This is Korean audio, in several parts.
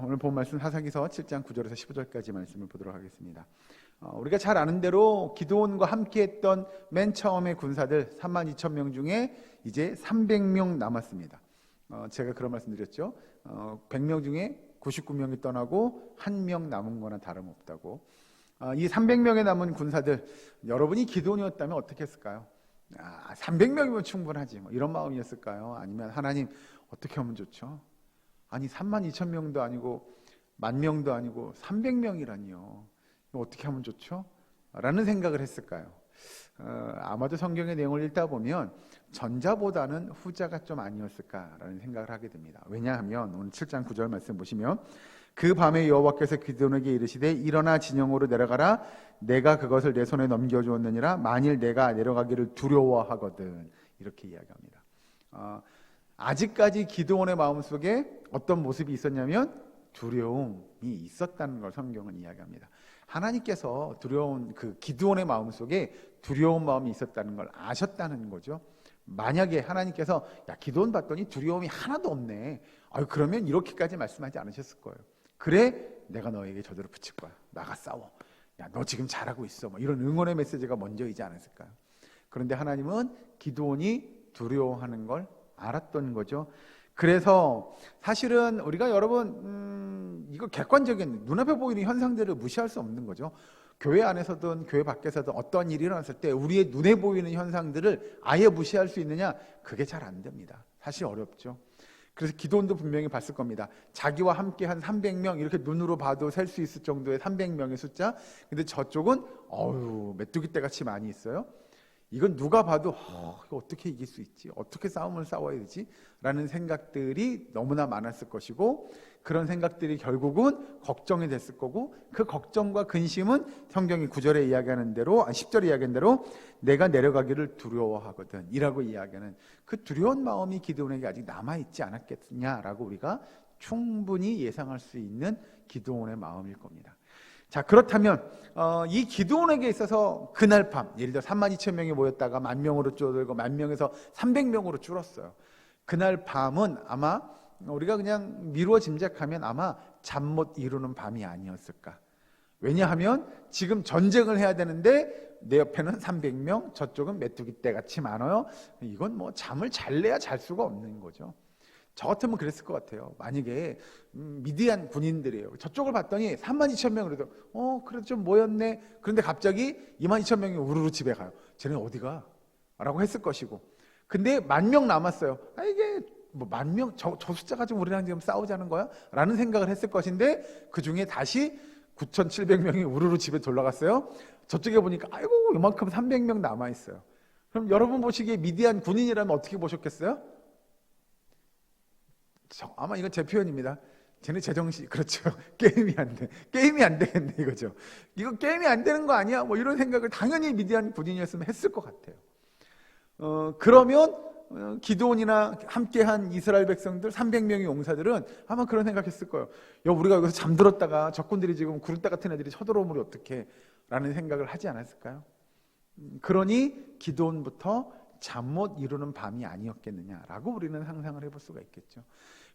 오늘 본 말씀 사사기서 7장 9절에서 15절까지 말씀을 보도록 하겠습니다. 우리가 잘 아는 대로 기드온과 함께했던 맨 처음의 군사들 32,000명 중에 이제 300명 남았습니다. 제가 그런 말씀 드렸죠. 100명 중에 99명이 떠나고 1명 남은 거나 다름없다고. 이 300명에 남은 군사들, 여러분이 기드온이었다면 어떻게 했을까요? 300명이면 충분하지, 이런 마음이었을까요? 아니면 하나님 어떻게 하면 좋죠? 아니 32,000명도 아니고 10,000명도 아니고 300명이라니요. 어떻게 하면 좋죠? 라는 생각을 했을까요? 아마도 성경의 내용을 읽다 보면 전자보다는 후자가 좀 아니었을까라는 생각을 하게 됩니다. 왜냐하면 오늘 7장 9절 말씀 보시면 그 밤에 여호와께서 기드온에게 이르시되 일어나 진영으로 내려가라. 내가 그것을 내 손에 넘겨주었느니라. 만일 내가 내려가기를 두려워하거든. 이렇게 이야기합니다. 아직까지 기드온의 마음속에 어떤 모습이 있었냐면 두려움이 있었다는 걸 성경은 이야기합니다. 하나님께서 두려운 그 기드온의 마음속에 두려운 마음이 있었다는 걸 아셨다는 거죠. 만약에 하나님께서 야 기드온 봤더니 두려움이 하나도 없네. 그러면 이렇게까지 말씀하지 않으셨을 거예요. 그래 내가 너에게 저주를 붙일 거야. 나가 싸워. 야 너 지금 잘하고 있어. 이런 응원의 메시지가 먼저이지 않았을까요? 그런데 하나님은 기드온이 두려워하는 걸 알았던 거죠. 그래서 사실은 우리가 여러분 이거 객관적인 눈앞에 보이는 현상들을 무시할 수 없는 거죠. 교회 안에서든 교회 밖에서든 어떠한 일이 일어났을 때 우리의 눈에 보이는 현상들을 아예 무시할 수 있느냐? 그게 잘 안 됩니다. 사실 어렵죠. 그래서 기드온도 분명히 봤을 겁니다. 자기와 함께 한 300명 이렇게 눈으로 봐도 셀 수 있을 정도의 300명의 숫자. 근데 저쪽은 메뚜기 떼같이 많이 있어요. 이건 누가 봐도 이거 어떻게 이길 수 있지? 어떻게 싸움을 싸워야 되지? 라는 생각들이 너무나 많았을 것이고 그런 생각들이 결국은 걱정이 됐을 거고 그 걱정과 근심은 성경이 9절에 이야기하는 대로 10절에 이야기하는 대로 내가 내려가기를 두려워하거든 이라고 이야기하는 그 두려운 마음이 기드온에게 아직 남아있지 않았겠냐라고 우리가 충분히 예상할 수 있는 기드온의 마음일 겁니다. 자, 그렇다면 이 기드온에게 있어서 그날 밤 예를 들어 32,000명이 모였다가 10,000명으로 줄어들고 10,000명에서 300명으로 줄었어요. 그날 밤은 아마 우리가 그냥 미루어 짐작하면 아마 잠 못 이루는 밤이 아니었을까. 왜냐하면 지금 전쟁을 해야 되는데 내 옆에는 300명, 저쪽은 메뚜기 떼같이 많아요. 이건 잠을 잘래야 잘 수가 없는 거죠. 저 같으면 그랬을 것 같아요. 만약에 미디안 군인들이에요. 저쪽을 봤더니 32,000명 그래도 그래도 좀 모였네. 그런데 갑자기 22,000명이 우르르 집에 가요. 쟤는 어디가? 라고 했을 것이고. 근데 10,000명 남았어요. 이게 10,000명 저 숫자 가지고 우리랑 지금 싸우자는 거야? 라는 생각을 했을 것인데 그 중에 다시 9,700명이 우르르 집에 돌아갔어요. 저쪽에 보니까 이만큼 300명 남아있어요. 그럼 여러분 보시기에 미디안 군인이라면 어떻게 보셨겠어요? 아마 이건 제 표현입니다. 쟤네 제정신, 그렇죠. 게임이 안 되겠네 이거죠. 이거 게임이 안 되는 거 아니야? 이런 생각을 당연히 미디안 군인이었으면 했을 것 같아요. 그러면 기드온이나 함께한 이스라엘 백성들 300명의 용사들은 아마 그런 생각했을 거예요. 우리가 여기서 잠들었다가 적군들이 지금 구름대 같은 애들이 쳐들어오면 어떡해? 라는 생각을 하지 않았을까요? 그러니 기드온부터 잠 못 이루는 밤이 아니었겠느냐라고 우리는 상상을 해볼 수가 있겠죠.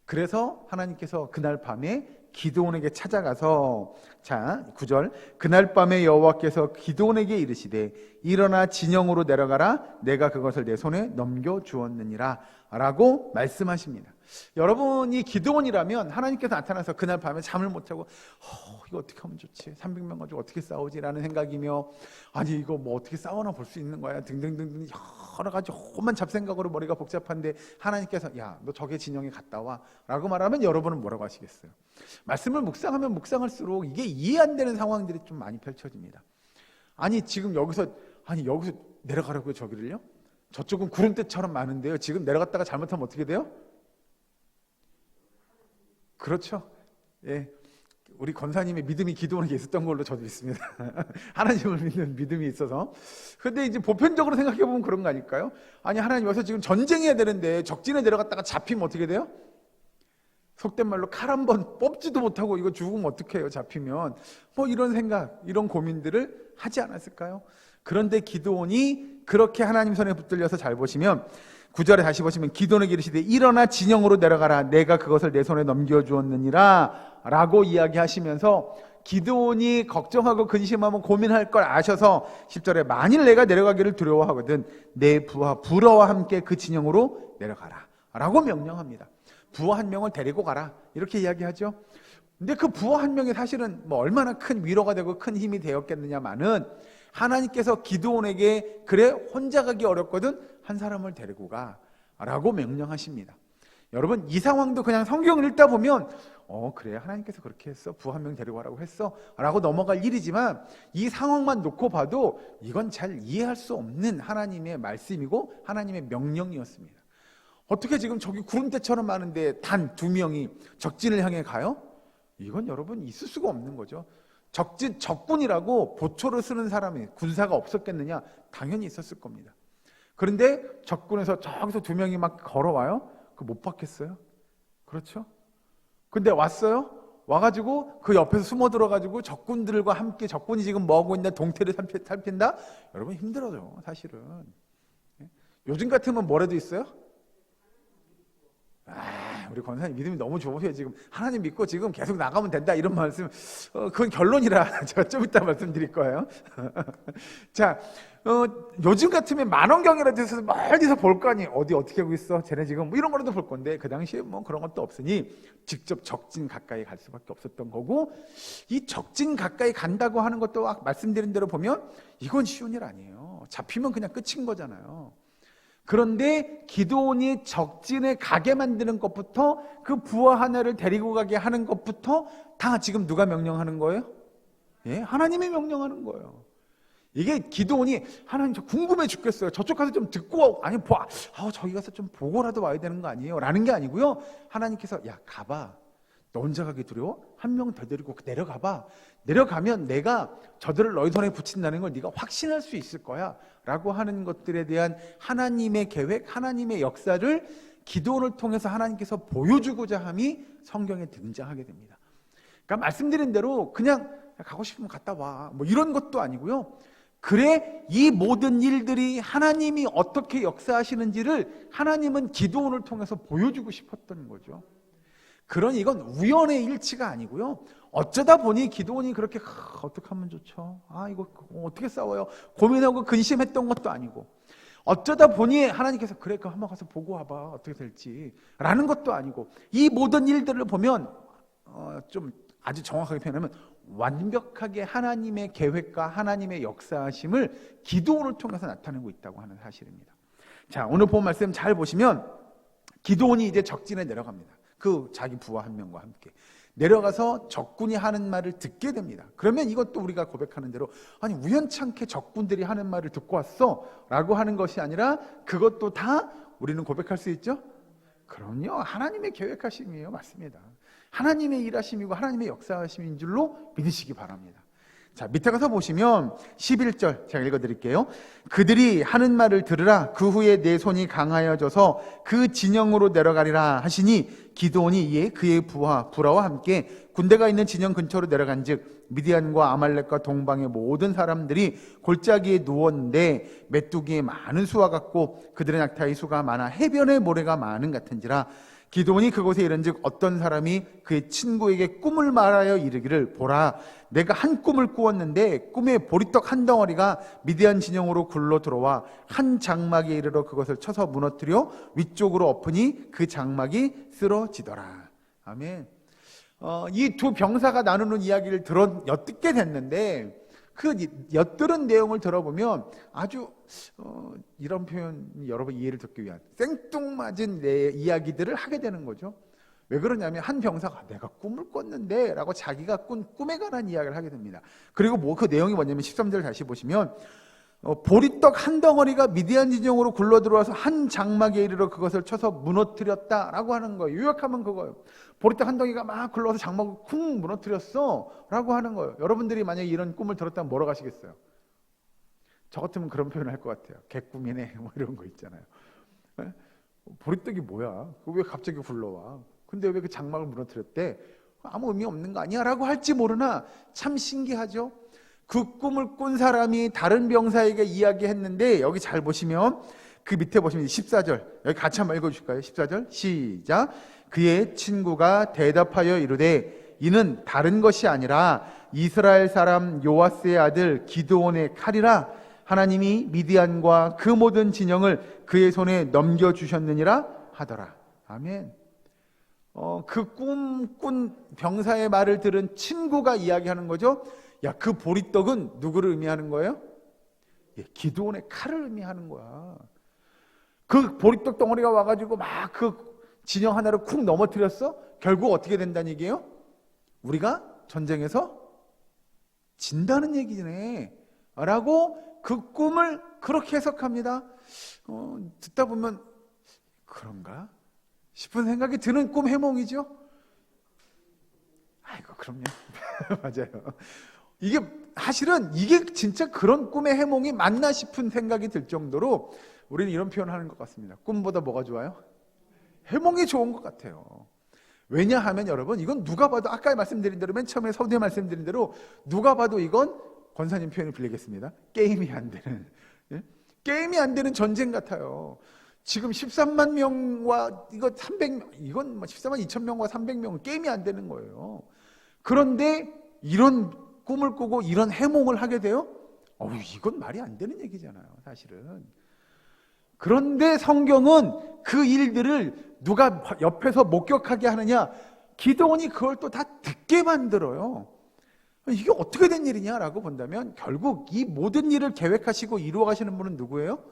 그래서 하나님께서 그날 밤에 기드온에게 찾아가서 9절 그날 밤에 여호와께서 기드온에게 이르시되 일어나 진영으로 내려가라. 내가 그것을 내 손에 넘겨주었느니라 라고 말씀하십니다. 여러분이 기드온이라면 하나님께서 나타나서 그날 밤에 잠을 못 자고 이거 어떻게 하면 좋지? 300명 가지고 어떻게 싸우지? 라는 생각이며 아니 이거 어떻게 싸워나 볼 수 있는 거야? 등등등등 여러 가지 험한 잡생각으로 머리가 복잡한데 하나님께서 야 너 저기 진영에 갔다 와 라고 말하면 여러분은 뭐라고 하시겠어요? 말씀을 묵상하면 묵상할수록 이게 이해 안 되는 상황들이 좀 많이 펼쳐집니다. 아니 지금 여기서 내려가라고요 저기를요? 저쪽은 구름대처럼 많은데요. 지금 내려갔다가 잘못하면 어떻게 돼요? 그렇죠. 예, 우리 권사님의 믿음이 기드온에게 있었던 걸로 저도 믿습니다. 하나님을 믿는 믿음이 있어서. 근데 이제 보편적으로 생각해 보면 그런 거 아닐까요? 아니 하나님 여기서 지금 전쟁해야 되는데 적진에 내려갔다가 잡히면 어떻게 돼요? 속된 말로 칼 한 번 뽑지도 못하고 이거 죽으면 어떡해요 잡히면. 이런 생각, 이런 고민들을 하지 않았을까요? 그런데 기드온이 그렇게 하나님 손에 붙들려서 잘 보시면 9절에 다시 보시면 기도는 이르시되 일어나 진영으로 내려가라 내가 그것을 내 손에 넘겨주었느니라 라고 이야기하시면서 기드온이 걱정하고 근심하면 고민할 걸 아셔서 10절에 만일 내가 내려가기를 두려워하거든 내 부하 불어와 함께 그 진영으로 내려가라 라고 명령합니다. 부하 한 명을 데리고 가라 이렇게 이야기하죠. 근데 그 부하 한 명이 사실은 뭐 얼마나 큰 위로가 되고 큰 힘이 되었겠느냐마는 하나님께서 기드온에게 그래 혼자 가기 어렵거든 한 사람을 데리고 가 라고 명령하십니다. 여러분 이 상황도 그냥 성경을 읽다 보면 그래 하나님께서 그렇게 했어 부하 한 명 데리고 가라고 했어 라고 넘어갈 일이지만 이 상황만 놓고 봐도 이건 잘 이해할 수 없는 하나님의 말씀이고 하나님의 명령이었습니다. 어떻게 지금 저기 구름대처럼 많은데 단 2명이 적진을 향해 가요? 이건 여러분 있을 수가 없는 거죠. 적군이라고 보초를 쓰는 사람이 군사가 없었겠느냐? 당연히 있었을 겁니다. 그런데 적군에서 저기서 2명이 막 걸어와요? 그거 못 받겠어요? 그렇죠? 근데 왔어요? 와가지고 그 옆에서 숨어 들어가지고 적군들과 함께 적군이 지금 뭐하고 있나 동태를 살핀다? 여러분 힘들어요 사실은. 요즘 같으면 뭐라도 있어요? 우리 권사님 믿음이 너무 좋으세요. 지금 하나님 믿고 지금 계속 나가면 된다 이런 말씀 그건 결론이라 제가 좀 이따 말씀드릴 거예요. 자, 요즘 같으면 만원경이라도 해서 멀리서 볼 거 아니에요. 어디 어떻게 하고 있어? 쟤네 지금 뭐 이런 거라도 볼 건데 그 당시에 뭐 그런 것도 없으니 직접 적진 가까이 갈 수밖에 없었던 거고 이 적진 가까이 간다고 하는 것도 말씀드린 대로 보면 이건 쉬운 일 아니에요. 잡히면 그냥 끝인 거잖아요. 그런데 기드온이 적진에 가게 만드는 것부터 그 부하 하나를 데리고 가게 하는 것부터 다 지금 누가 명령하는 거예요? 예, 하나님이 명령하는 거예요. 이게 기드온이 하나님 저 궁금해 죽겠어요. 저쪽 가서 좀 듣고 아니 저기 가서 좀 보고라도 와야 되는 거 아니에요? 라는 게 아니고요. 하나님께서 야 가봐. 너 혼자 가기 두려워? 한 명 더 데리고 내려가봐. 내려가면 내가 저들을 너희 손에 붙인다는 걸 네가 확신할 수 있을 거야 라고 하는 것들에 대한 하나님의 계획, 하나님의 역사를 기도를 통해서 하나님께서 보여주고자 함이 성경에 등장하게 됩니다. 그러니까 말씀드린 대로 그냥 가고 싶으면 갔다 와 뭐 이런 것도 아니고요. 그래 이 모든 일들이 하나님이 어떻게 역사하시는지를 하나님은 기도를 통해서 보여주고 싶었던 거죠. 그러니 이건 우연의 일치가 아니고요. 어쩌다 보니 기드온이 그렇게 어떻게 하면 좋죠? 이거 어떻게 싸워요? 고민하고 근심했던 것도 아니고 어쩌다 보니 하나님께서 그래 그 한번 가서 보고 와봐 어떻게 될지 라는 것도 아니고 이 모든 일들을 보면 좀 아주 정확하게 표현하면 완벽하게 하나님의 계획과 하나님의 역사하심을 기도를 통해서 나타내고 있다고 하는 사실입니다. 자, 오늘 본 말씀 잘 보시면 기드온이 이제 적진에 내려갑니다. 그 자기 부하 한 명과 함께 내려가서 적군이 하는 말을 듣게 됩니다. 그러면 이것도 우리가 고백하는 대로 아니 우연찮게 적군들이 하는 말을 듣고 왔어 라고 하는 것이 아니라 그것도 다 우리는 고백할 수 있죠? 그럼요. 하나님의 계획하심이에요. 맞습니다. 하나님의 일하심이고 하나님의 역사하심인 줄로 믿으시기 바랍니다. 자, 밑에 가서 보시면 11절 제가 읽어드릴게요. 그들이 하는 말을 들으라. 그 후에 내 손이 강하여져서 그 진영으로 내려가리라 하시니 기드온이 이에 그의 부하와 함께 군대가 있는 진영 근처로 내려간 즉 미디안과 아말렉과 동방의 모든 사람들이 골짜기에 누웠는데 메뚜기의 많은 수와 같고 그들의 낙타의 수가 많아 해변의 모래가 많은 같은지라. 기드온이 그곳에 이른즉 어떤 사람이 그의 친구에게 꿈을 말하여 이르기를 보라 내가 한 꿈을 꾸었는데 꿈에 보리떡 한 덩어리가 미디안 진영으로 굴러 들어와 한 장막에 이르러 그것을 쳐서 무너뜨려 위쪽으로 엎으니 그 장막이 쓰러지더라. 아멘. 이 두 병사가 나누는 이야기를 엿듣게 됐는데 그 엿들은 내용을 들어보면 아주 이런 표현 여러분 이해를 듣기 위한 생뚱맞은 내 이야기들을 하게 되는 거죠. 왜 그러냐면 한 병사가 내가 꿈을 꿨는데 라고 자기가 꾼 꿈에 관한 이야기를 하게 됩니다. 그리고 그 내용이 뭐냐면 13절 다시 보시면 보리떡 한 덩어리가 미디안 진영으로 굴러 들어와서 한 장막에 이르러 그것을 쳐서 무너뜨렸다라고 하는 거예요. 요약하면 그거예요. 보리떡 한 덩이가 막 굴러서 장막을 쿵 무너뜨렸어 라고 하는 거예요. 여러분들이 만약에 이런 꿈을 들었다면 뭐라고 하시겠어요? 저 같으면 그런 표현을 할 것 같아요. 개꿈이네 뭐 이런 거 있잖아요. 보리떡이 뭐야? 왜 갑자기 굴러와? 근데 왜 그 장막을 무너뜨렸대? 아무 의미 없는 거 아니야? 라고 할지 모르나 참 신기하죠. 그 꿈을 꾼 사람이 다른 병사에게 이야기했는데 여기 잘 보시면 그 밑에 보시면 14절 여기 같이 한번 읽어주실까요? 14절 시작. 그의 친구가 대답하여 이르되 이는 다른 것이 아니라 이스라엘 사람 요아스의 아들 기드온의 칼이라. 하나님이 미디안과 그 모든 진영을 그의 손에 넘겨주셨느니라 하더라. 아멘. 그 꿈꾼 병사의 말을 들은 친구가 이야기하는 거죠. 야, 그 보리떡은 누구를 의미하는 거예요? 예, 기드온의 칼을 의미하는 거야. 그 보리떡 덩어리가 와가지고 막 그 진영 하나를 쿵 넘어뜨렸어? 결국 어떻게 된다는 얘기예요? 우리가 전쟁에서 진다는 얘기네 라고 그 꿈을 그렇게 해석합니다. 듣다 보면 그런가 싶은 생각이 드는 꿈 해몽이죠. 아이고 그럼요. 맞아요. 이게 사실은 이게 진짜 그런 꿈의 해몽이 맞나 싶은 생각이 들 정도로 우리는 이런 표현을 하는 것 같습니다. 꿈보다 뭐가 좋아요? 해몽이 좋은 것 같아요. 왜냐하면 여러분 이건 누가 봐도 아까 말씀드린 대로 맨 처음에 서두에 말씀드린 대로 누가 봐도 이건 권사님 표현을 빌리겠습니다. 게임이 안 되는, 예? 게임이 안 되는 전쟁 같아요. 지금 13만 명과 이거 300명, 이건 14만 2천 명과 300명은 게임이 안 되는 거예요. 그런데 이런 꿈을 꾸고 이런 해몽을 하게 돼요? 이건 말이 안 되는 얘기잖아요, 사실은. 그런데 성경은 그 일들을 누가 옆에서 목격하게 하느냐? 기드온이 그걸 또 다 듣게 만들어요. 이게 어떻게 된 일이냐라고 본다면 결국 이 모든 일을 계획하시고 이루어 가시는 분은 누구예요?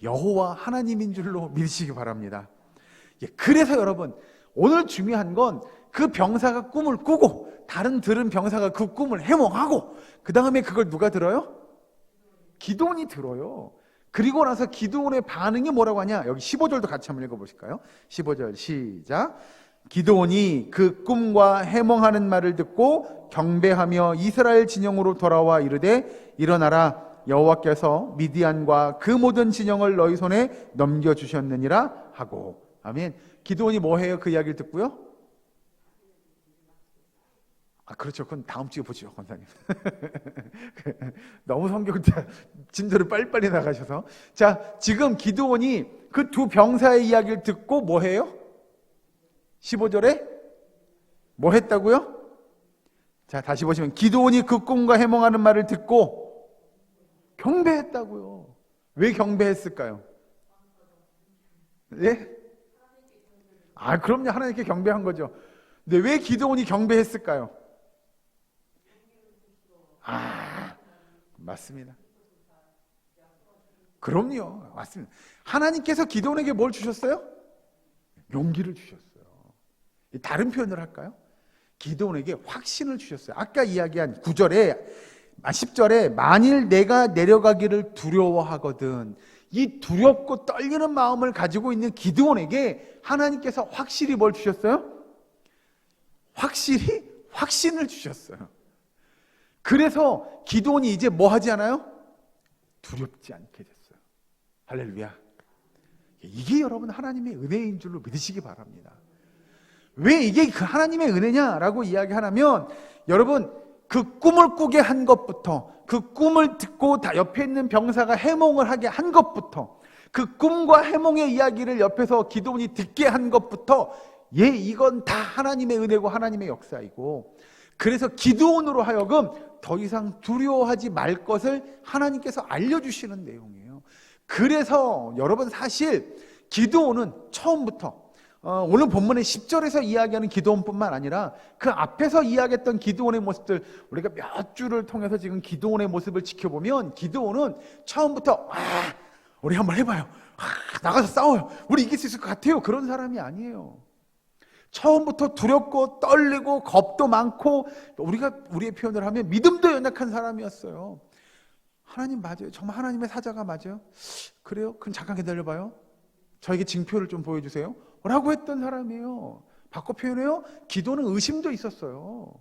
여호와 하나님인 줄로 믿으시기 바랍니다. 그래서 여러분 오늘 중요한 건 그 병사가 꿈을 꾸고 다른 들은 병사가 그 꿈을 해몽하고 그 다음에 그걸 누가 들어요? 기드온이 들어요. 그리고 나서 기드온의 반응이 뭐라고 하냐? 여기 15절도 같이 한번 읽어보실까요? 15절 시작. 기드온이 그 꿈과 해몽하는 말을 듣고 경배하며 이스라엘 진영으로 돌아와 이르되 일어나라, 여호와께서 미디안과 그 모든 진영을 너희 손에 넘겨주셨느니라 하고. 아멘. 기드온이 뭐해요? 그 이야기를 듣고요? 그렇죠. 그건 다음 주에 보죠, 권사님. 너무 성경 진도를 빨리빨리 나가셔서. 자, 지금 기드온이 그 두 병사의 이야기를 듣고 뭐해요? 15절에 뭐 했다고요? 자, 다시 보시면 기드온이 그 꿈과 해몽하는 말을 듣고 경배했다고요. 왜 경배했을까요? 네? 그럼요. 하나님께 경배한 거죠. 근데 왜 기드온이 경배했을까요? 맞습니다. 그럼요. 맞습니다. 하나님께서 기드온에게 뭘 주셨어요? 용기를 주셨어요. 다른 표현을 할까요? 기드온에게 확신을 주셨어요. 아까 이야기한 10절에 만일 내가 내려가기를 두려워하거든. 이 두렵고 떨리는 마음을 가지고 있는 기드온에게 하나님께서 확실히 뭘 주셨어요? 확실히 확신을 주셨어요. 그래서 기드온이 이제 뭐 하지 않아요? 두렵지 않게 됐어요. 할렐루야. 이게 여러분 하나님의 은혜인 줄로 믿으시기 바랍니다. 왜 이게 그 하나님의 은혜냐라고 이야기하면 여러분 그 꿈을 꾸게 한 것부터, 그 꿈을 듣고 다 옆에 있는 병사가 해몽을 하게 한 것부터, 그 꿈과 해몽의 이야기를 옆에서 기드온이 듣게 한 것부터 이건 다 하나님의 은혜고 하나님의 역사이고, 그래서 기드온으로 하여금 더 이상 두려워하지 말 것을 하나님께서 알려주시는 내용이에요. 그래서 여러분 사실 기드온은 처음부터 오늘 본문의 10절에서 이야기하는 기드온뿐만 아니라 그 앞에서 이야기했던 기드온의 모습들, 우리가 몇 주를 통해서 지금 기드온의 모습을 지켜보면 기드온은 처음부터 우리 한번 해봐요, 나가서 싸워요, 우리 이길 수 있을 것 같아요, 그런 사람이 아니에요. 처음부터 두렵고 떨리고 겁도 많고, 우리가 우리의 표현을 하면 믿음도 연약한 사람이었어요. 하나님 맞아요? 정말 하나님의 사자가 맞아요? 그래요? 그럼 잠깐 기다려봐요, 저에게 징표를 좀 보여주세요 라고 했던 사람이에요. 바꿔 표현해요. 기도는 의심도 있었어요.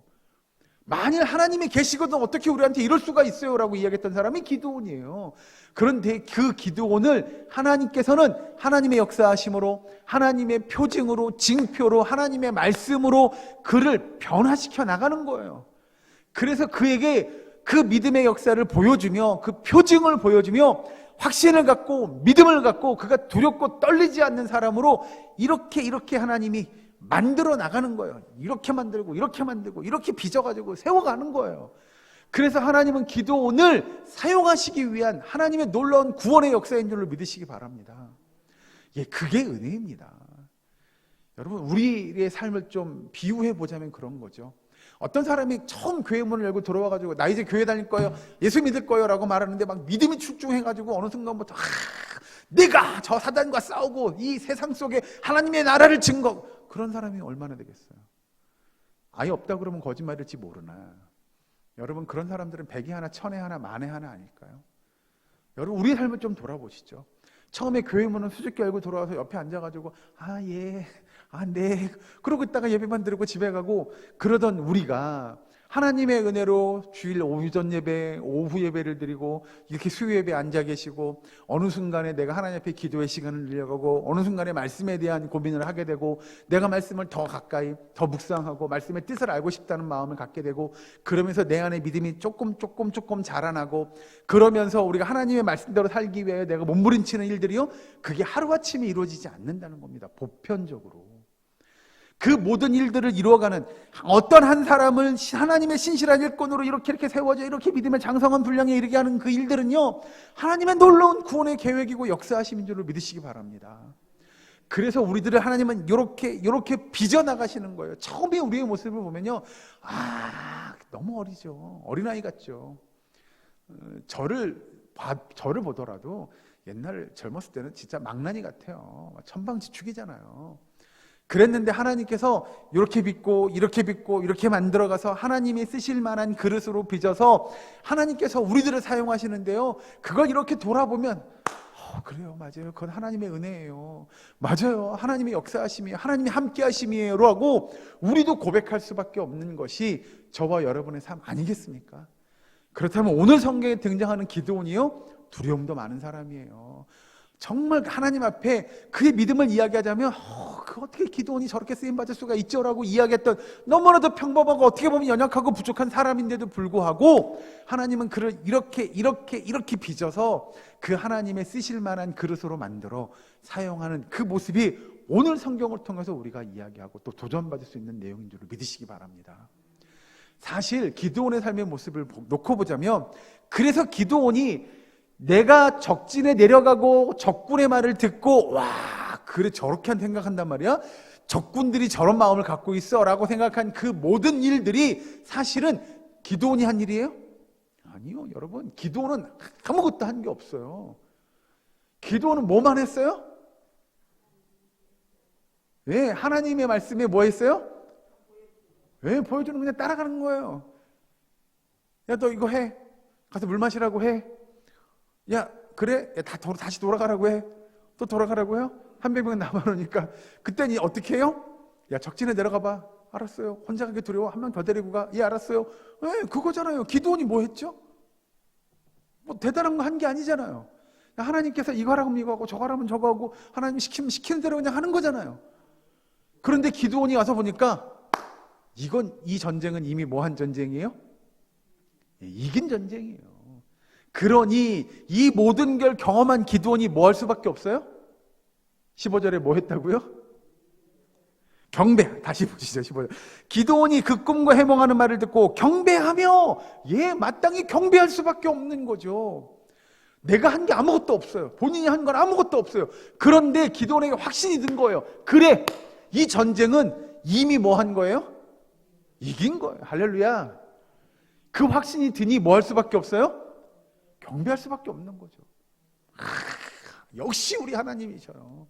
만일 하나님이 계시거든 어떻게 우리한테 이럴 수가 있어요 라고 이야기했던 사람이 기드온이에요. 그런데 그 기드온을 하나님께서는 하나님의 역사하심으로, 하나님의 표징으로, 징표로, 하나님의 말씀으로 그를 변화시켜 나가는 거예요. 그래서 그에게 그 믿음의 역사를 보여주며 그 표징을 보여주며 확신을 갖고 믿음을 갖고 그가 두렵고 떨리지 않는 사람으로 이렇게 하나님이 만들어 나가는 거예요. 이렇게 만들고 이렇게 빚어가지고 세워가는 거예요. 그래서 하나님은 기드온을 사용하시기 위한 하나님의 놀라운 구원의 역사인 줄로 믿으시기 바랍니다. 예, 그게 은혜입니다. 여러분, 우리의 삶을 좀 비유해 보자면 그런 거죠. 어떤 사람이 처음 교회 문을 열고 들어와가지고 나 이제 교회 다닐 거예요, 예수 믿을 거예요 라고 말하는데 막 믿음이 출중해가지고 어느 순간부터 내가 저 사단과 싸우고 이 세상 속에 하나님의 나라를 증거, 그런 사람이 얼마나 되겠어요? 아예 없다 그러면 거짓말일지 모르나. 여러분, 그런 사람들은 백에 하나, 천에 하나, 만에 하나 아닐까요? 여러분, 우리의 삶을 좀 돌아보시죠. 처음에 교회 문을 수줍게 열고 들어와서 옆에 앉아가지고 예, 네, 그러고 있다가 예배만 드리고 집에 가고 그러던 우리가 하나님의 은혜로 주일 오전 예배, 오후 예배를 드리고 이렇게 수요 예배에 앉아 계시고 어느 순간에 내가 하나님 앞에 기도의 시간을 늘려가고 어느 순간에 말씀에 대한 고민을 하게 되고 내가 말씀을 더 가까이 더 묵상하고 말씀의 뜻을 알고 싶다는 마음을 갖게 되고 그러면서 내 안에 믿음이 조금 자라나고 그러면서 우리가 하나님의 말씀대로 살기 위해 내가 몸부림치는 일들이요, 그게 하루아침에 이루어지지 않는다는 겁니다. 보편적으로 그 모든 일들을 이루어가는 어떤 한 사람을 하나님의 신실한 일꾼으로 이렇게 세워져 이렇게 믿음의 장성한 분량에 이르게 하는 그 일들은요, 하나님의 놀라운 구원의 계획이고 역사하심인 줄을 믿으시기 바랍니다. 그래서 우리들을 하나님은 이렇게 빚어나가시는 거예요. 처음에 우리의 모습을 보면요, 너무 어리죠. 어린아이 같죠. 저를 보더라도 옛날 젊었을 때는 진짜 망나니 같아요. 천방지축이잖아요. 그랬는데 하나님께서 이렇게 빚고 이렇게 만들어가서 하나님이 쓰실 만한 그릇으로 빚어서 하나님께서 우리들을 사용하시는데요, 그걸 이렇게 돌아보면 그래요, 맞아요, 그건 하나님의 은혜예요, 맞아요, 하나님의 역사하심이에요, 하나님이 함께 하심이에요 라고 우리도 고백할 수밖에 없는 것이 저와 여러분의 삶 아니겠습니까? 그렇다면 오늘 성경에 등장하는 기드온이요, 두려움도 많은 사람이에요. 정말 하나님 앞에 그의 믿음을 이야기하자면 어떻게 기드온이 저렇게 쓰임받을 수가 있죠? 라고 이야기했던 너무나도 평범하고 어떻게 보면 연약하고 부족한 사람인데도 불구하고 하나님은 그를 이렇게 빚어서 그 하나님의 쓰실 만한 그릇으로 만들어 사용하는 그 모습이 오늘 성경을 통해서 우리가 이야기하고 또 도전받을 수 있는 내용인 줄 믿으시기 바랍니다. 사실 기드온의 삶의 모습을 놓고 보자면, 그래서 기드온이 내가 적진에 내려가고 적군의 말을 듣고 그래 저렇게 생각한단 말이야? 적군들이 저런 마음을 갖고 있어 라고 생각한 그 모든 일들이 사실은 기드온이 한 일이에요? 아니요, 여러분. 기드온은 아무것도 한 게 없어요. 기드온은 뭐만 했어요? 왜? 하나님의 말씀에 뭐 했어요? 왜? 보여주는, 그냥 따라가는 거예요. 야, 너 이거 해. 가서 물 마시라고 해. 야, 그래? 야, 다시 돌아가라고 해. 또 돌아가라고 해요? 300명 남아놓으니까 그때는 어떻게 해요? 야, 적진에 내려가 봐. 알았어요. 혼자 가기 두려워. 한 명 더 데리고 가. 예, 알았어요. 네, 그거잖아요. 기드온이 뭐 했죠? 뭐 대단한 거 한 게 아니잖아요. 하나님께서 이거 하라면 이거 하고 저거 하라면 저거 하고 하나님 시키는 대로 그냥 하는 거잖아요. 그런데 기드온이 와서 보니까 이 전쟁은 이미 뭐 한 전쟁이에요? 예, 이긴 전쟁이에요. 그러니 이 모든 걸 경험한 기드온이 뭐 할 수밖에 없어요? 15절에 뭐 했다고요? 경배. 다시 보시죠. 15절. 기드온이 그 꿈과 해몽하는 말을 듣고 경배하며 마땅히 경배할 수밖에 없는 거죠. 내가 한 게 아무것도 없어요. 본인이 한 건 아무것도 없어요. 그런데 기드온에게 확신이 든 거예요. 그래, 이 전쟁은 이미 뭐 한 거예요? 이긴 거예요. 할렐루야. 그 확신이 드니 뭐 할 수밖에 없어요? 경배할 수밖에 없는 거죠. 역시 우리 하나님이셔요.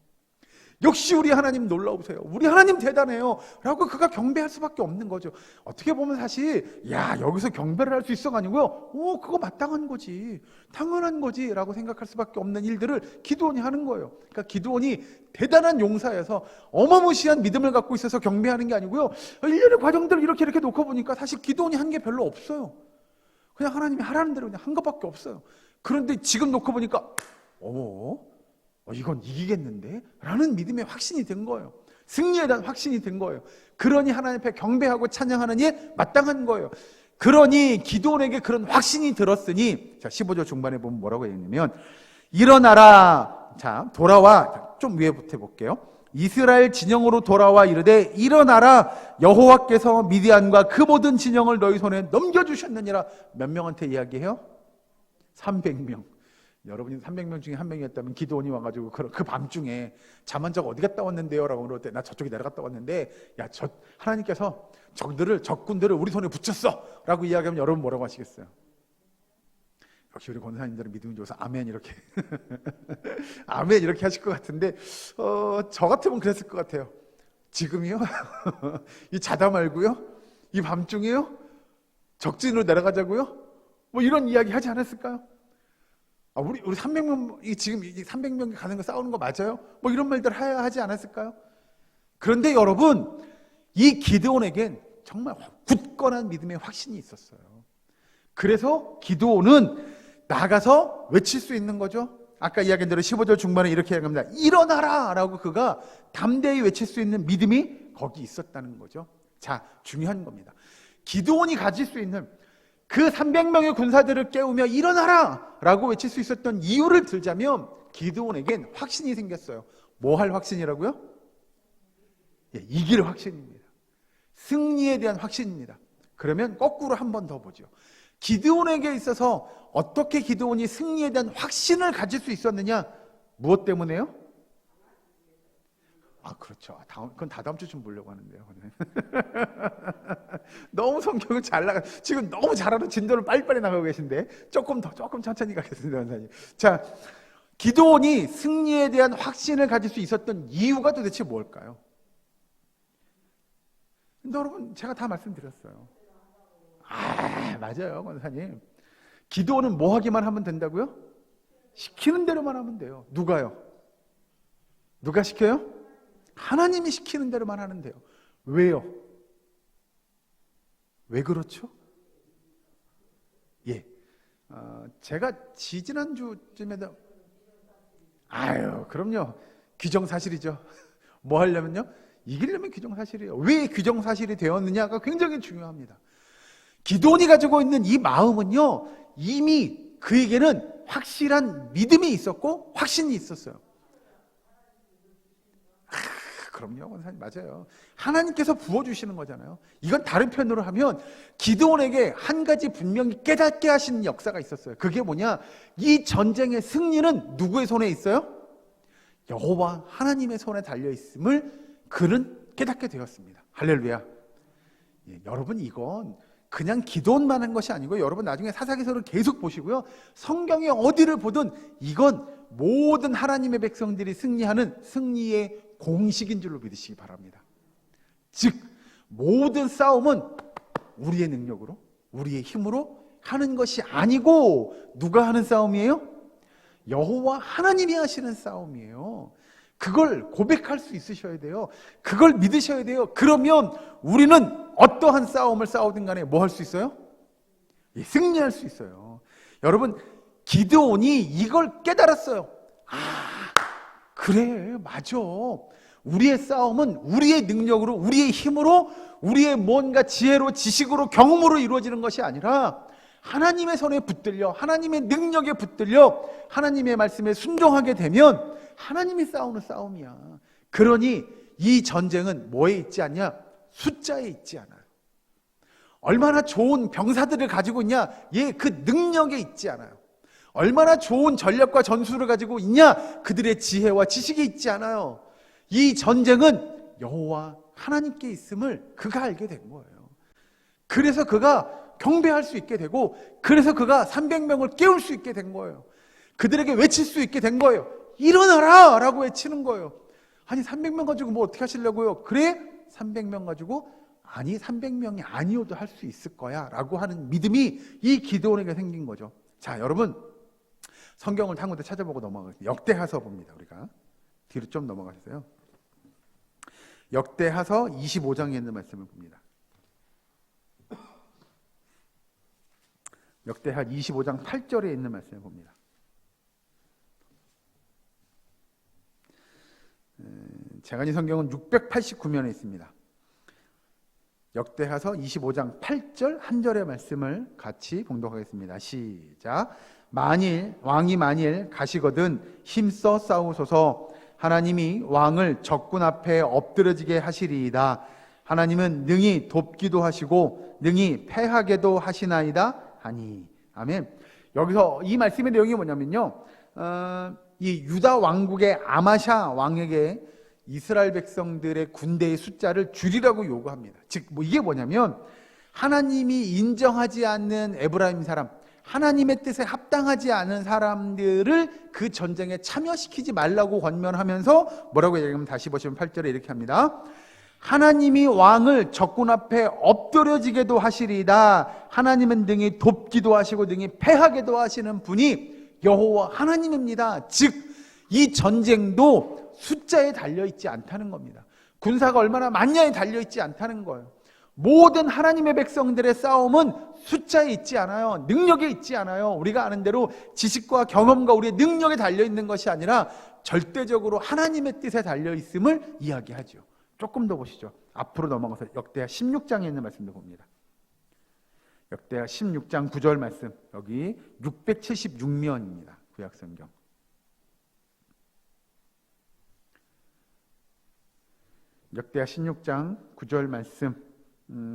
역시 우리 하나님 놀라우세요. 우리 하나님 대단해요 라고 그가 경배할 수밖에 없는 거죠. 어떻게 보면 사실 여기서 경배를 할 수 있어가 아니고요, 그거 마땅한 거지, 당연한 거지 라고 생각할 수밖에 없는 일들을 기드온이 하는 거예요. 그러니까 기드온이 대단한 용사여서 어마무시한 믿음을 갖고 있어서 경배하는 게 아니고요, 일련의 과정들을 이렇게 놓고 보니까 사실 기드온이 한 게 별로 없어요. 그냥 하나님이 하라는 대로 그냥 한 것밖에 없어요. 그런데 지금 놓고 보니까 이건 이기겠는데? 라는 믿음의 확신이 된 거예요. 승리에 대한 확신이 된 거예요. 그러니 하나님 앞에 경배하고 찬양하는 일 마땅한 거예요. 그러니 기드온에게 그런 확신이 들었으니, 자 15절 중반에 보면 뭐라고 했냐면, 일어나라. 자, 돌아와. 좀 위에부터 볼게요. 이스라엘 진영으로 돌아와 이르되 일어나라. 여호와께서 미디안과 그 모든 진영을 너희 손에 넘겨주셨느니라. 몇 명한테 이야기해요? 300명. 여러분이 300명 중에 한 명이었다면 기드온이 와가지고 그 밤중에 잠 안 자고 어디 갔다 왔는데요? 라고 물을 때 나 저쪽에 내려갔다 왔는데 야, 하나님께서 적군들을 우리 손에 붙였어! 라고 이야기하면 여러분 뭐라고 하시겠어요? 역시 우리 권사님들은 믿음이 좋아서 아멘 이렇게 아멘 이렇게 하실 것 같은데 저 같으면 그랬을 것 같아요. 지금이요? 이 자다 말고요? 이 밤중에요? 적진으로 내려가자고요? 뭐 이런 이야기 하지 않았을까요? 우리 300명 지금 300명이 가는 거 싸우는 거 맞아요? 뭐 이런 말들 하지 않았을까요? 그런데 여러분, 이 기드온에겐 정말 굳건한 믿음의 확신이 있었어요. 그래서 기드온은 나가서 외칠 수 있는 거죠. 아까 이야기한 대로 15절 중반에 이렇게 이야기합니다. 일어나라! 라고 그가 담대히 외칠 수 있는 믿음이 거기 있었다는 거죠. 자, 중요한 겁니다. 기드온이 가질 수 있는 그 300명의 군사들을 깨우며 일어나라! 라고 외칠 수 있었던 이유를 들자면 기드온에겐 확신이 생겼어요. 뭐 할 확신이라고요? 이길 확신입니다. 승리에 대한 확신입니다. 그러면 거꾸로 한 번 더 보죠. 기드온에게 있어서 어떻게 기드온이 승리에 대한 확신을 가질 수 있었느냐? 무엇 때문에요? 그렇죠. 그건 다다음 주쯤 보려고 하는데요. 너무 성경을 잘 지금 너무 잘하는 진도를 빨리빨리 나가고 계신데 조금 천천히 가겠습니다, 원사님. 자, 기드온이 승리에 대한 확신을 가질 수 있었던 이유가 도대체 뭘까요? 여러분, 제가 다 말씀드렸어요. 맞아요, 권사님. 기도는 뭐 하기만 하면 된다고요? 시키는 대로만 하면 돼요. 누가요? 누가 시켜요? 하나님이 시키는 대로만 하면 돼요. 왜요? 왜 그렇죠? 제가 지지난주쯤에도 그럼요. 규정사실이죠. 뭐 하려면요? 이기려면 규정사실이에요. 왜 규정사실이 되었느냐가 굉장히 중요합니다. 기드온이 가지고 있는 이 마음은요, 이미 그에게는 확실한 믿음이 있었고 확신이 있었어요. 그럼요, 권사님. 맞아요. 하나님께서 부어주시는 거잖아요. 이건 다른 편으로 하면 기드온에게 한 가지 분명히 깨닫게 하시는 역사가 있었어요. 그게 뭐냐? 이 전쟁의 승리는 누구의 손에 있어요? 여호와 하나님의 손에 달려있음을 그는 깨닫게 되었습니다. 할렐루야. 여러분, 이건 그냥 기도만 한 것이 아니고 여러분 나중에 사사기서를 계속 보시고요. 성경의 어디를 보든 이건 모든 하나님의 백성들이 승리하는 승리의 공식인 줄로 믿으시기 바랍니다. 즉 모든 싸움은 우리의 능력으로 우리의 힘으로 하는 것이 아니고 누가 하는 싸움이에요? 여호와 하나님이 하시는 싸움이에요. 그걸 고백할 수 있으셔야 돼요. 그걸 믿으셔야 돼요. 그러면 우리는 어떠한 싸움을 싸우든 간에 뭐 할 수 있어요? 승리할 수 있어요. 여러분, 기드온이 이걸 깨달았어요. 그래, 맞아. 우리의 싸움은 우리의 능력으로, 우리의 힘으로, 우리의 뭔가 지혜로, 지식으로, 경험으로 이루어지는 것이 아니라 하나님의 손에 붙들려, 하나님의 능력에 붙들려 하나님의 말씀에 순종하게 되면 하나님이 싸우는 싸움이야. 그러니 이 전쟁은 뭐에 있지 않냐? 숫자에 있지 않아요. 얼마나 좋은 병사들을 가지고 있냐? 그 능력에 있지 않아요. 얼마나 좋은 전략과 전술을 가지고 있냐? 그들의 지혜와 지식이 있지 않아요. 이 전쟁은 여호와 하나님께 있음을 그가 알게 된 거예요. 그래서 그가 경배할 수 있게 되고, 그래서 그가 300명을 깨울 수 있게 된 거예요. 그들에게 외칠 수 있게 된 거예요. 일어나라! 라고 외치는 거예요. 아니 300명 가지고 뭐 어떻게 하시려고요? 그래? 300명 가지고 아니 300명이 아니어도 할 수 있을 거야 라고 하는 믿음이 이 기드온에게 생긴 거죠. 자, 여러분 성경을 한 군데 찾아보고 넘어가겠습니다. 역대하서 봅니다. 우리가 뒤로 좀 넘어가세요. 역대하서 25장에 있는 말씀을 봅니다. 역대하 25장 8절에 있는 말씀을 봅니다. 제가니 성경은 689면에 있습니다. 역대하서 25장 8절 한 절의 말씀을 같이 봉독하겠습니다. 시작. 왕이 만일 가시거든 힘써 싸우소서. 하나님이 왕을 적군 앞에 엎드러지게 하시리이다. 하나님은 능히 돕기도 하시고 능히 패하게도 하시나이다 하니. 아멘. 여기서 이 말씀의 내용이 뭐냐면요, 이 유다 왕국의 아마샤 왕에게 이스라엘 백성들의 군대의 숫자를 줄이라고 요구합니다. 즉 이게 뭐냐면, 하나님이 인정하지 않는 에브라임 사람, 하나님의 뜻에 합당하지 않은 사람들을 그 전쟁에 참여시키지 말라고 권면하면서 뭐라고 얘기하면, 다시 보시면 8절에 이렇게 합니다. 하나님이 왕을 적군 앞에 엎드려지게도 하시리이다. 하나님은 능히 돕기도 하시고 능히 패하게도 하시는 분이 여호와 하나님입니다. 즉 이 전쟁도 숫자에 달려있지 않다는 겁니다. 군사가 얼마나 많냐에 달려있지 않다는 거예요. 모든 하나님의 백성들의 싸움은 숫자에 있지 않아요. 능력에 있지 않아요. 우리가 아는 대로 지식과 경험과 우리의 능력에 달려있는 것이 아니라 절대적으로 하나님의 뜻에 달려있음을 이야기하죠. 조금 더 보시죠. 앞으로 넘어가서 역대하 16장에 있는 말씀도 봅니다. 역대하 16장 9절 말씀, 여기 676면입니다. 구약성경. 역대하 16장 9절 말씀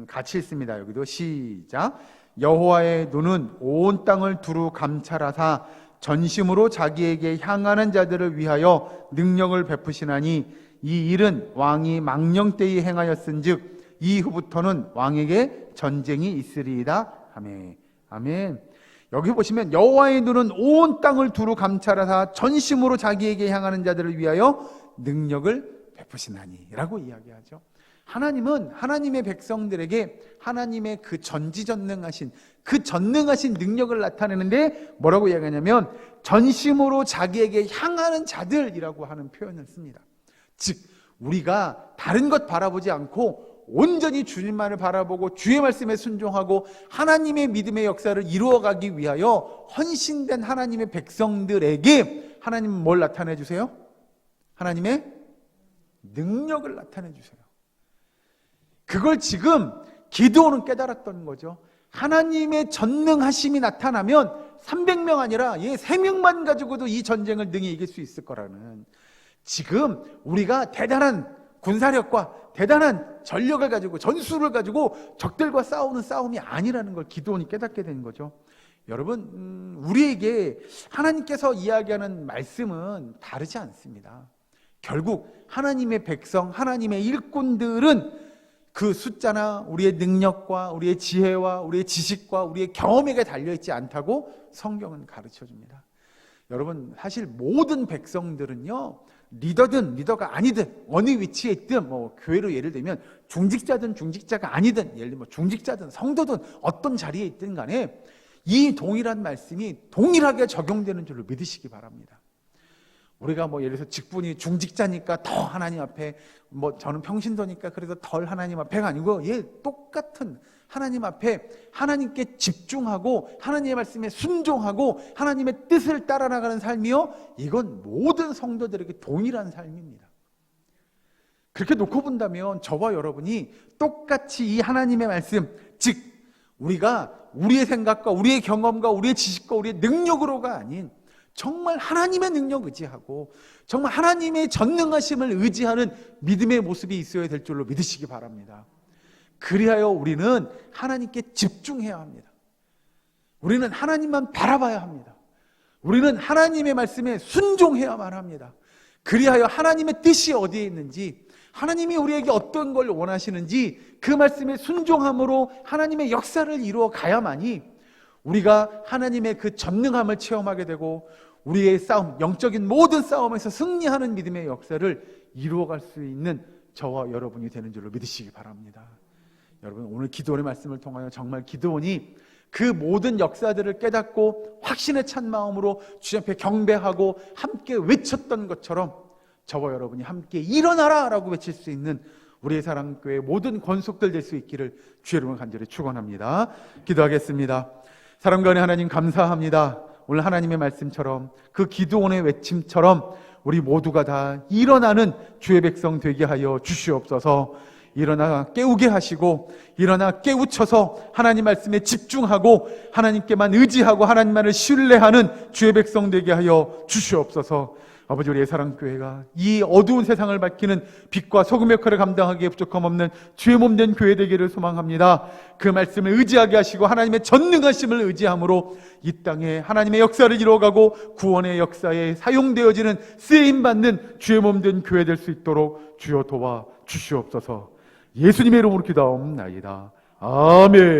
같이 읽습니다. 여기도 시작. 여호와의 눈은 온 땅을 두루 감찰하사 전심으로 자기에게 향하는 자들을 위하여 능력을 베푸시나니 이 일은 왕이 망령때에 행하였은즉 이후부터는 왕에게 전쟁이 있으리이다. 아멘. 아멘. 여기 보시면 여호와의 눈은 온 땅을 두루 감찰하사 전심으로 자기에게 향하는 자들을 위하여 능력을 베푸시나니 라고 이야기하죠. 하나님은 하나님의 백성들에게 하나님의 그 전지전능하신 그 전능하신 능력을 나타내는데 뭐라고 이야기하냐면 전심으로 자기에게 향하는 자들이라고 하는 표현을 씁니다. 즉 우리가 다른 것 바라보지 않고 온전히 주님만을 바라보고 주의 말씀에 순종하고 하나님의 믿음의 역사를 이루어가기 위하여 헌신된 하나님의 백성들에게 하나님은 뭘 나타내 주세요? 하나님의 능력을 나타내 주세요. 그걸 지금 기드온은 깨달았던 거죠. 하나님의 전능하심이 나타나면 300명 아니라 3명만 가지고도 이 전쟁을 능히 이길 수 있을 거라는, 지금 우리가 대단한 군사력과 대단한 전력을 가지고 전술을 가지고 적들과 싸우는 싸움이 아니라는 걸 기드온이 깨닫게 된 거죠. 여러분, 우리에게 하나님께서 이야기하는 말씀은 다르지 않습니다. 결국 하나님의 백성, 하나님의 일꾼들은 그 숫자나 우리의 능력과 우리의 지혜와 우리의 지식과 우리의 경험에게 달려있지 않다고 성경은 가르쳐줍니다. 여러분, 사실 모든 백성들은요, 리더든 리더가 아니든 어느 위치에 있든, 교회로 예를 들면 중직자든 중직자가 아니든, 예를 들면 중직자든 성도든 어떤 자리에 있든 간에 이 동일한 말씀이 동일하게 적용되는 줄로 믿으시기 바랍니다. 우리가 예를 들어서 직분이 중직자니까 더 하나님 앞에, 저는 평신도니까 그래서 덜 하나님 앞에가 아니고, 똑같은 하나님 앞에 하나님께 집중하고 하나님의 말씀에 순종하고 하나님의 뜻을 따라 나가는 삶이요, 이건 모든 성도들에게 동일한 삶입니다. 그렇게 놓고 본다면 저와 여러분이 똑같이 이 하나님의 말씀, 즉 우리가 우리의 생각과 우리의 경험과 우리의 지식과 우리의 능력으로가 아닌 정말 하나님의 능력 의지하고 정말 하나님의 전능하심을 의지하는 믿음의 모습이 있어야 될 줄로 믿으시기 바랍니다. 그리하여 우리는 하나님께 집중해야 합니다. 우리는 하나님만 바라봐야 합니다. 우리는 하나님의 말씀에 순종해야만 합니다. 그리하여 하나님의 뜻이 어디에 있는지, 하나님이 우리에게 어떤 걸 원하시는지 그 말씀에 순종함으로 하나님의 역사를 이루어 가야만이 우리가 하나님의 그 전능함을 체험하게 되고 우리의 싸움, 영적인 모든 싸움에서 승리하는 믿음의 역사를 이루어갈 수 있는 저와 여러분이 되는 줄로 믿으시기 바랍니다. 여러분, 오늘 기도원의 말씀을 통하여 정말 기도원이 그 모든 역사들을 깨닫고 확신에 찬 마음으로 주님 앞에 경배하고 함께 외쳤던 것처럼 저와 여러분이 함께 일어나라 라고 외칠 수 있는 우리의 사랑교회 모든 권속들 될 수 있기를 주의 이름으로 간절히 축원합니다. 기도하겠습니다. 사랑과 은혜 하나님 감사합니다. 오늘 하나님의 말씀처럼 그 기도원의 외침처럼 우리 모두가 다 일어나는 주의 백성 되게 하여 주시옵소서. 일어나 깨우게 하시고 일어나 깨우쳐서 하나님 말씀에 집중하고 하나님께만 의지하고 하나님만을 신뢰하는 주의 백성 되게 하여 주시옵소서. 아버지, 우리 예사랑교회가 이 어두운 세상을 밝히는 빛과 소금 역할을 감당하기에 부족함 없는 주의 몸된 교회 되기를 소망합니다. 그 말씀을 의지하게 하시고 하나님의 전능하심을 의지함으로 이 땅에 하나님의 역사를 이루어가고 구원의 역사에 사용되어지는 쓰임받는 주의 몸된 교회 될 수 있도록 주여 도와 주시옵소서. 예수님의 이름으로 기도하옵나이다. 아멘.